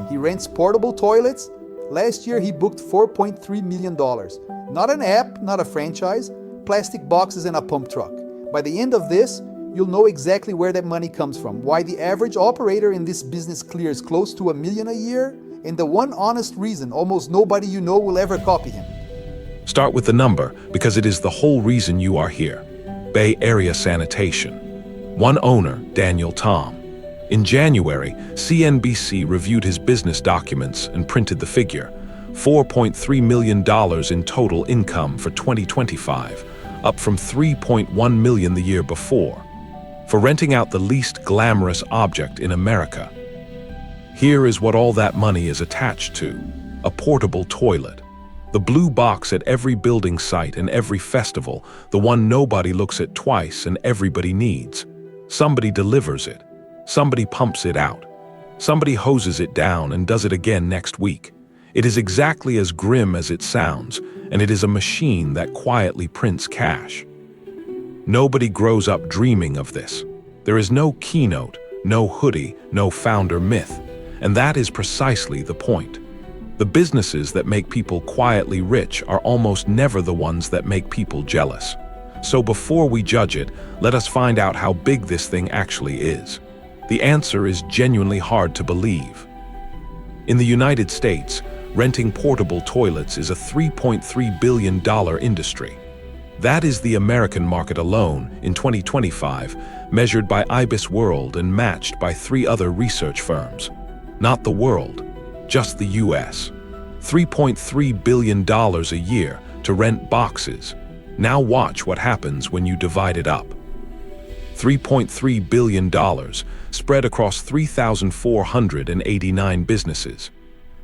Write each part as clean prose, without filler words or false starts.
He rents portable toilets. Last year, he booked $4.3 million. Not an app, not a franchise, plastic boxes and a pump truck. By the end of this, you'll know exactly where that money comes from, why the average operator in this business clears close to $1 million a year, and the one honest reason almost nobody you know will ever copy him. Start with the number, because it is the whole reason you are here. Bay Area Sanitation. One owner, Daniel Tom. In January, CNBC reviewed his business documents and printed the figure: $4.3 million in total income for 2025, up from $3.1 million the year before, for renting out the least glamorous object in America. Here is what all that money is attached to: a portable toilet. The blue box at every building site and every festival, the one nobody looks at twice and everybody needs. Somebody delivers it. Somebody pumps it out. Somebody hoses it down and does it again next week. It is exactly as grim as it sounds, and it is a machine that quietly prints cash. Nobody grows up dreaming of this. There is no keynote, no hoodie, no founder myth, and that is precisely the point. The businesses that make people quietly rich are almost never the ones that make people jealous. So before we judge it, let us find out how big this thing actually is. The answer is genuinely hard to believe. In the United States, renting portable toilets is a $3.3 billion industry. That is the American market alone in 2025, measured by IBISWorld and matched by 3 other research firms. Not the world, just the US. $3.3 billion a year to rent boxes. Now watch what happens when you divide it up. $3.3 billion spread across 3,489 businesses.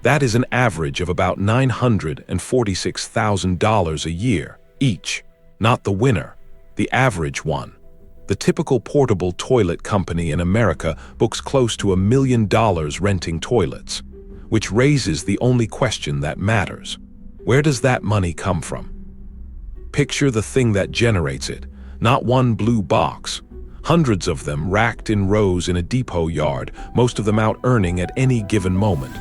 That is an average of about $946,000 a year each. Not the winner, the average one. The typical portable toilet company in America books close to $1 million renting toilets, which raises the only question that matters. Where does that money come from? Picture the thing that generates it, not one blue box. Hundreds of them racked in rows in a depot yard, most of them out earning at any given moment.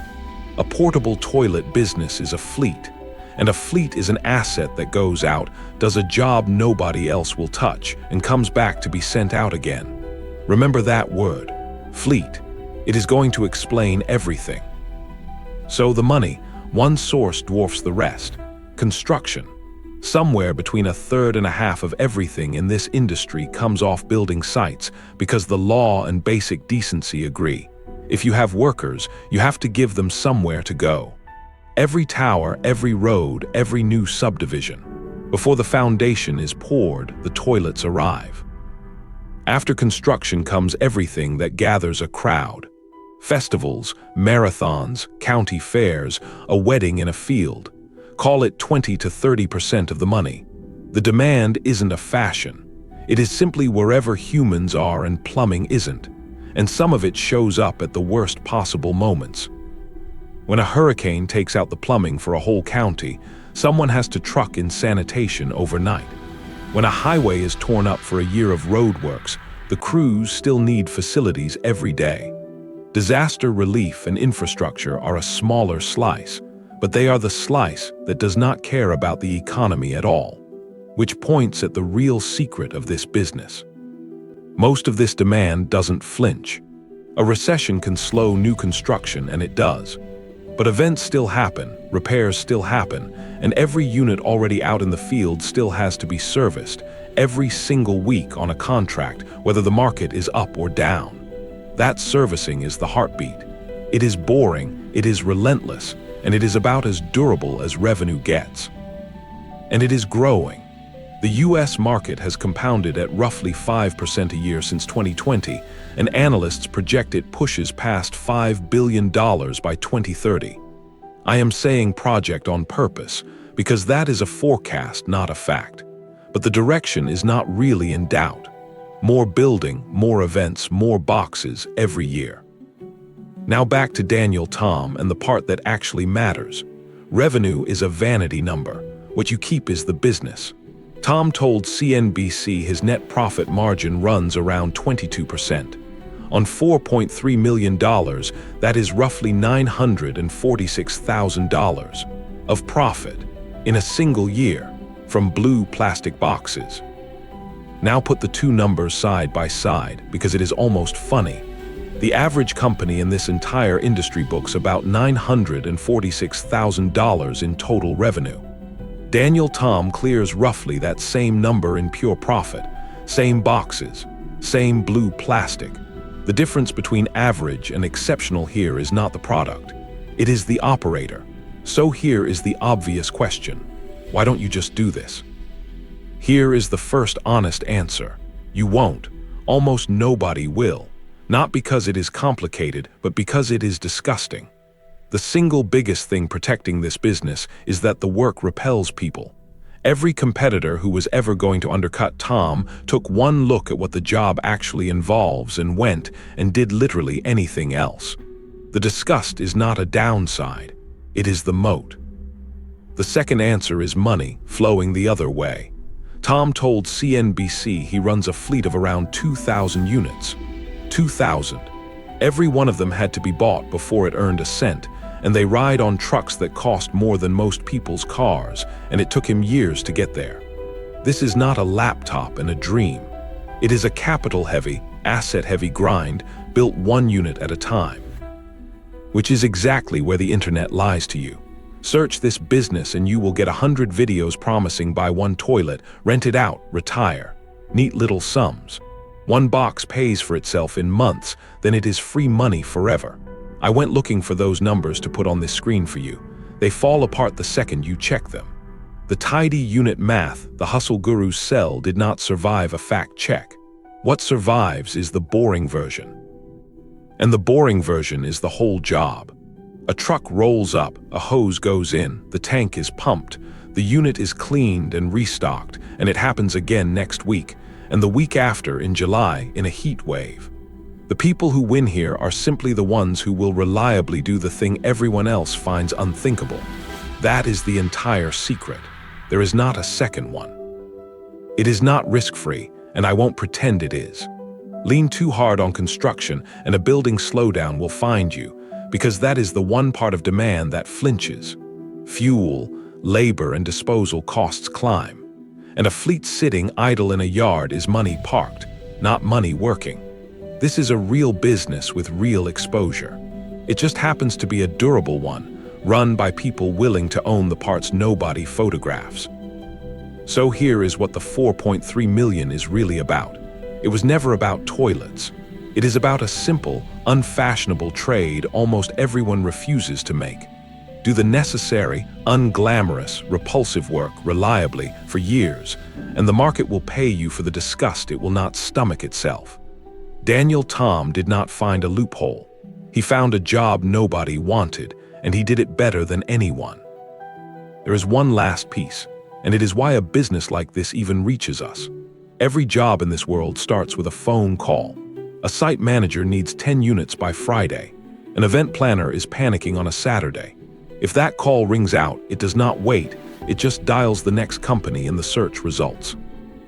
A portable toilet business is a fleet, and a fleet is an asset that goes out, does a job nobody else will touch, and comes back to be sent out again. Remember that word, fleet. It is going to explain everything. So the money, one source dwarfs the rest: construction. Somewhere between 1/3 and 1/2 of everything in this industry comes off building sites because the law and basic decency agree. If you have workers, you have to give them somewhere to go. Every tower, every road, every new subdivision. Before the foundation is poured, the toilets arrive. After construction comes everything that gathers a crowd. Festivals, marathons, county fairs, a wedding in a field. Call it 20 to 30% of the money. The demand isn't a fashion. It is simply wherever humans are and plumbing isn't. And some of it shows up at the worst possible moments. When a hurricane takes out the plumbing for a whole county, someone has to truck in sanitation overnight. When a highway is torn up for a year of roadworks, the crews still need facilities every day. Disaster relief and infrastructure are a smaller slice, but they are the slice that does not care about the economy at all, which points at the real secret of this business. Most of this demand doesn't flinch. A recession can slow new construction, and it does. But events still happen, repairs still happen, and every unit already out in the field still has to be serviced every single week on a contract, whether the market is up or down. That servicing is the heartbeat. It is boring, it is relentless, and it is about as durable as revenue gets. And it is growing. The US market has compounded at roughly 5% a year since 2020, and analysts project it pushes past $5 billion by 2030. I am saying project on purpose, because that is a forecast, not a fact. But the direction is not really in doubt. More building, more events, more boxes every year. Now back to Daniel Tom and the part that actually matters. Revenue is a vanity number. What you keep is the business. Tom told CNBC his net profit margin runs around 22%. On $4.3 million, that is roughly $946,000 of profit in a single year from blue plastic boxes. Now put the two numbers side by side because it is almost funny. The average company in this entire industry books about $946,000 in total revenue. Daniel Tom clears roughly that same number in pure profit, same boxes, same blue plastic. The difference between average and exceptional here is not the product. It is the operator. So here is the obvious question. Why don't you just do this? Here is the first honest answer. You won't. Almost nobody will. Not because it is complicated, but because it is disgusting. The single biggest thing protecting this business is that the work repels people. Every competitor who was ever going to undercut Tom took one look at what the job actually involves and went and did literally anything else. The disgust is not a downside. It is the moat. The second answer is money flowing the other way. Tom told CNBC he runs a fleet of around 2,000 units. 2,000. Every one of them had to be bought before it earned a cent, and they ride on trucks that cost more than most people's cars, and it took him years to get there. This is not a laptop and a dream. It is a capital-heavy, asset-heavy grind built one unit at a time. Which is exactly where the internet lies to you. Search this business and you will get 100 videos promising buy one toilet, rent it out, retire. Neat little sums. One box pays for itself in months, then it is free money forever. I went looking for those numbers to put on this screen for you. They fall apart the second you check them. The tidy unit math the hustle gurus sell did not survive a fact check. What survives is the boring version. And the boring version is the whole job. A truck rolls up, a hose goes in, the tank is pumped, the unit is cleaned and restocked, and it happens again next week, and the week after in July in a heat wave. The people who win here are simply the ones who will reliably do the thing everyone else finds unthinkable. That is the entire secret. There is not a second one. It is not risk-free, and I won't pretend it is. Lean too hard on construction and a building slowdown will find you, because that is the one part of demand that flinches. Fuel, labor, and disposal costs climb. And a fleet sitting idle in a yard is money parked, not money working. This is a real business with real exposure. It just happens to be a durable one, run by people willing to own the parts nobody photographs. So here is what the 4.3 million is really about. It was never about toilets. It is about a simple, unfashionable trade almost everyone refuses to make. Do the necessary, unglamorous, repulsive work reliably for years, and the market will pay you for the disgust it will not stomach itself. Daniel Tom did not find a loophole. He found a job nobody wanted, and he did it better than anyone. There is one last piece, and it is why a business like this even reaches us. Every job in this world starts with a phone call. A site manager needs 10 units by Friday. An event planner is panicking on a Saturday. If that call rings out, it does not wait, it just dials the next company in the search results.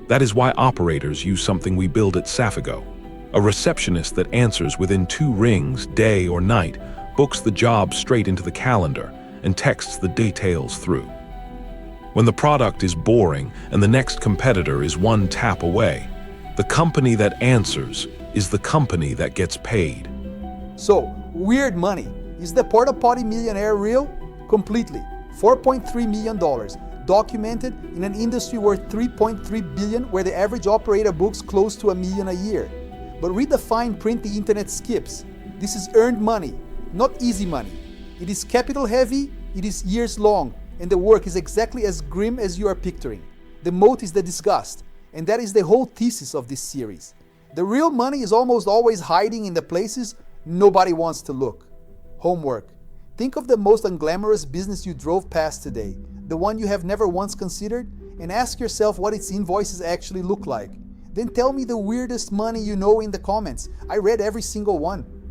That is why operators use something we build at SAFIGO. A receptionist that answers within 2 rings, day or night, books the job straight into the calendar and texts the details through. When the product is boring and the next competitor is one tap away, the company that answers is the company that gets paid. So, weird money. Is the porta potty millionaire real? Completely. $4.3 million, documented in an industry worth $3.3 billion where the average operator books close to $1 million a year. But read the fine print the internet skips. This is earned money, not easy money. It is capital heavy, it is years long, and the work is exactly as grim as you are picturing. The moat is the disgust, and that is the whole thesis of this series. The real money is almost always hiding in the places nobody wants to look. Homework. Think of the most unglamorous business you drove past today, the one you have never once considered, and ask yourself what its invoices actually look like. Then tell me the weirdest money you know in the comments. I read every single one.